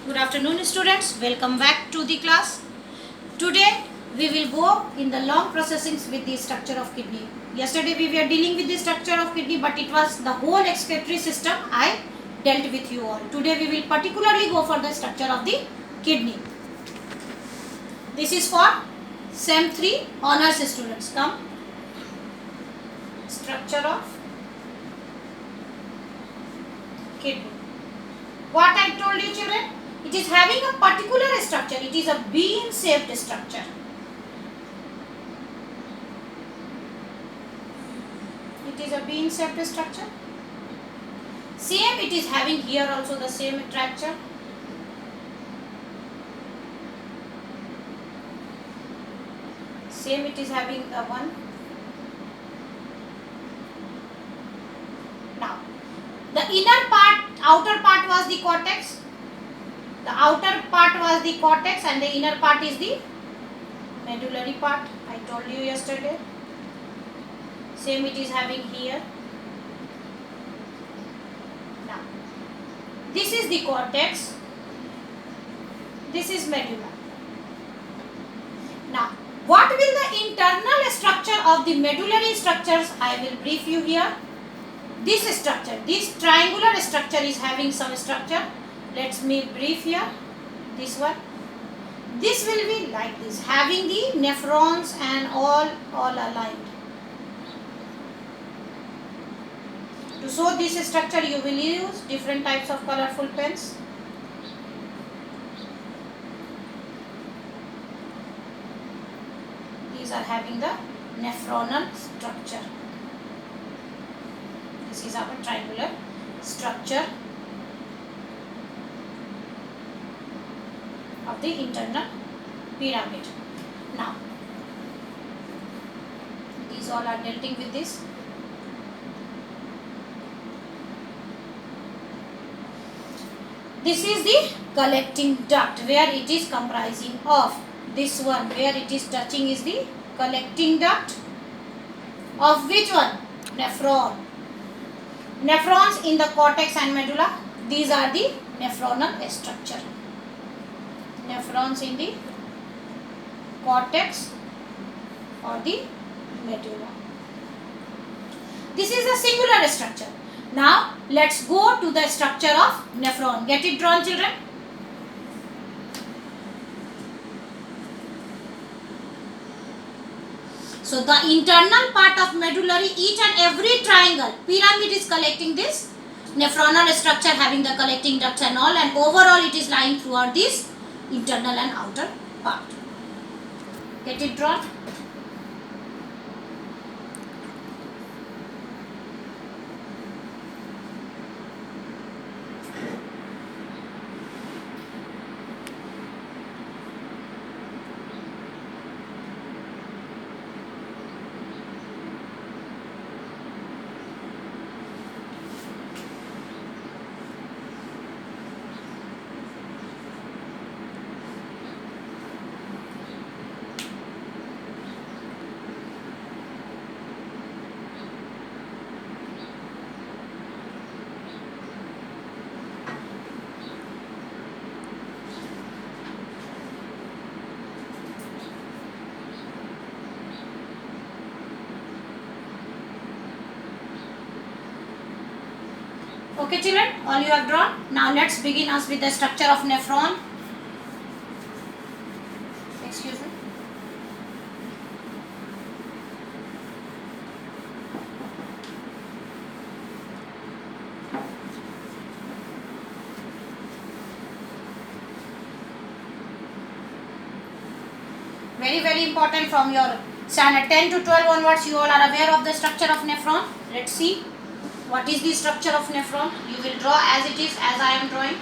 Good afternoon students, welcome back to the class. Today we will go in the long processings with the structure of kidney. Yesterday we were dealing with the structure of kidney, but it was the whole excretory system I dealt with you all. Today we will particularly go for the structure of the kidney. This is for SEM 3 honors students. Come. Structure of kidney. What I told you children? It is having a particular structure. It is a bean shaped structure. It is a bean shaped structure. Same it is having here also the same structure. Same it is having the one. Now, the inner part, outer part was the cortex. The outer part was the cortex and the inner part is the medullary part. I told you yesterday. Same it is having here. Now, this is the cortex. This is medulla. Now, what will the internal structure of the medullary structures? I will brief you here. This structure, this triangular structure is having some structure. Let me brief here. This one. This will be like this, having the nephrons and all aligned. To show this structure, you will use different types of colorful pens. These are having the nephronal structure. This is our triangular structure of the internal pyramid. Now, these all are dealing with this. This is the collecting duct where it is comprising of this one, where it is touching is the collecting duct of which one? Nephron. Nephrons in the cortex and medulla. These are the nephronal structure. Nephrons in the cortex or the medulla. This is a singular structure. Now let's go to the structure of nephron. Get it drawn children? So the internal part of medullary, each and every triangle, pyramid is collecting this nephronal structure having the collecting ducts and all, and overall it is lying throughout this internal and outer part. Get it drawn? Okay children, all you have drawn. Now let's begin us with the structure of nephron. Excuse me. Very important, from your standard 10 to 12 onwards you all are aware of the structure of nephron. Let's see. What is the structure of nephron? You will draw as it is, as I am drawing.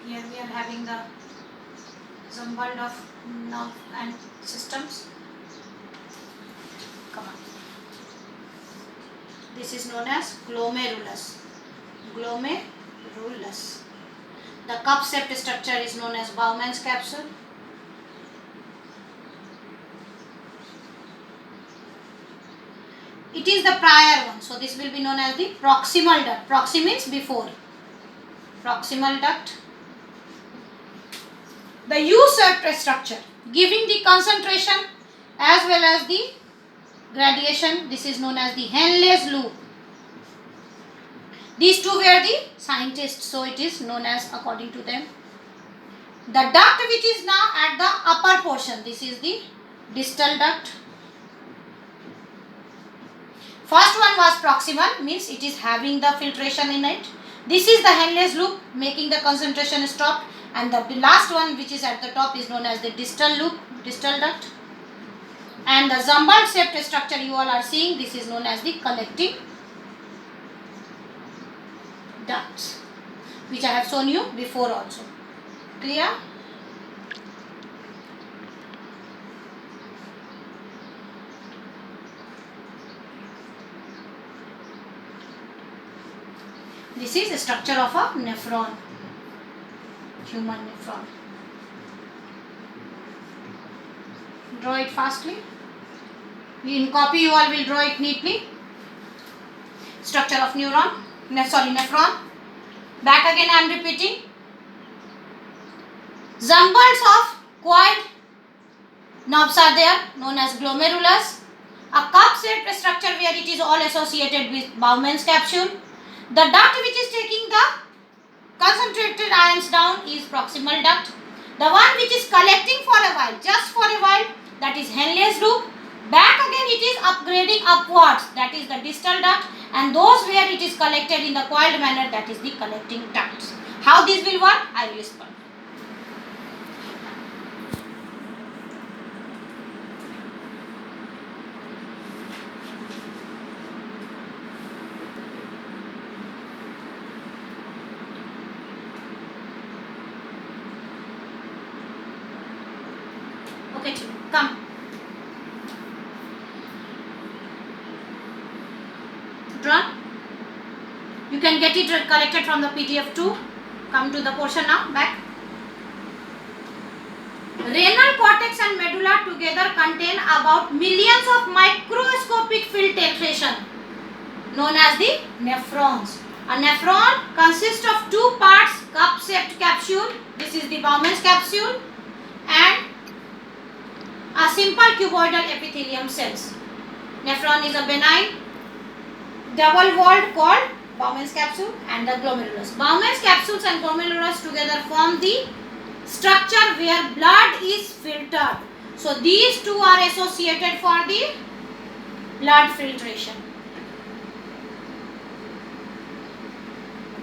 Here we are having the jumbled of nerve and systems. Come on. This is known as glomerulus. Glomerulus. The cup-shaped structure is known as Bowman's capsule. It is the prior one, so this will be known as the proximal duct. Proxi means before. Proximal duct. The U-shaped structure, giving the concentration as well as the gradation. This is known as the Henle's loop. These two were the scientists, so it is known as according to them. The duct which is now at the upper portion, this is the distal duct. First one was proximal, means it is having the filtration in it. This is the Henle's loop, making the concentration stop, and the last one which is at the top is known as the distal loop, distal duct. And the jumbled shaped structure you all are seeing, this is known as the collecting ducts, which I have shown you before also. Clear? This is the structure of a nephron, human nephron. Draw it fastly. In copy you all will draw it neatly. Structure of nephron. Back again I am repeating. Jumbles of coiled nerves are there, known as glomerulus. A cup-shaped structure where it is all associated with Bowman's capsule. The duct which is taking the concentrated ions down is proximal duct. The one which is collecting for a while, just for a while, that is Henle's loop. Back again it is upgrading upwards, that is the distal duct, and those where it is collected in the coiled manner, that is the collecting ducts. How this will work, I will explain. Okay, come. Drawn. You can get it collected from the PDF too. Come to the portion now. Back. Renal cortex and medulla together contain about millions of microscopic filtration, known as the nephrons. A nephron consists of two parts: cup-shaped capsule. This is the Bowman's capsule, and a simple cuboidal epithelium cells. Nephron is a benign double-walled called Bowman's capsule and the glomerulus. Bowman's capsules and glomerulus together form the structure where blood is filtered. So these two are associated for the blood filtration.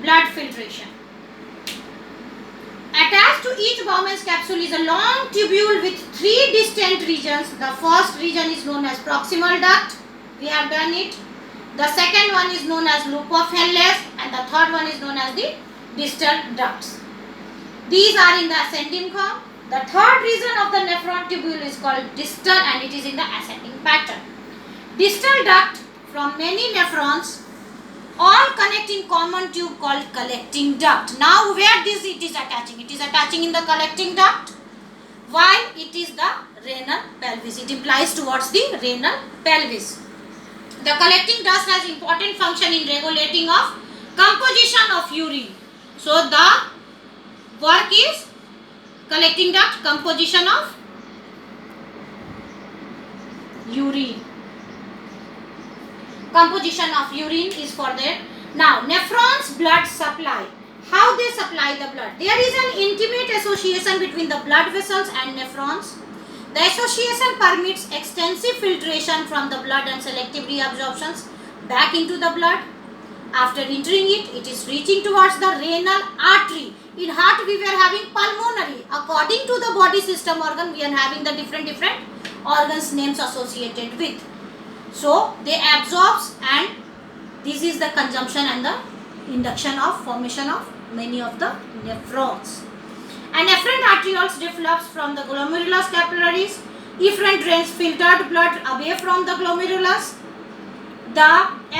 Blood filtration. Attached to each Bowman's capsule is a long tubule with three distant regions. The first region is known as proximal duct. We have done it. The second one is known as loop of Henle's, and the third one is known as the distal ducts. These are in the ascending form. The third region of the nephron tubule is called distal, and it is in the ascending pattern. Distal duct from many nephrons all connect in common tube called collecting duct. Now where this it is attaching? It is attaching in the collecting duct, while it is the renal pelvis. It implies towards the renal pelvis. The collecting duct has important function in regulating of composition of urine. So the work is collecting duct, composition of urine. Composition of urine is for that. Now nephrons blood supply. How they supply the blood? There is an intimate association between the blood vessels and nephrons. The association permits extensive filtration from the blood and selective reabsorptions back into the blood. After entering it, it is reaching towards the renal artery. In heart we were having pulmonary. According to the body system organ, we are having the different organs names associated with. So they absorbs, and this is the consumption and the induction of formation of many of the nephrons. and afferent arterioles develops from the glomerulus capillaries. Efferent drains filtered blood away from the glomerulus. The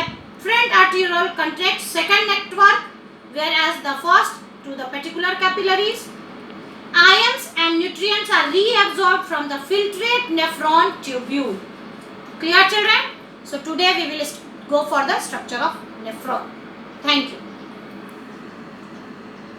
afferent arteriole contracts second network, whereas the first to the peticular capillaries. Ions and nutrients are reabsorbed from the filtrate nephron tubule. Clear, children? So today we will go for the structure of nephron. Thank you.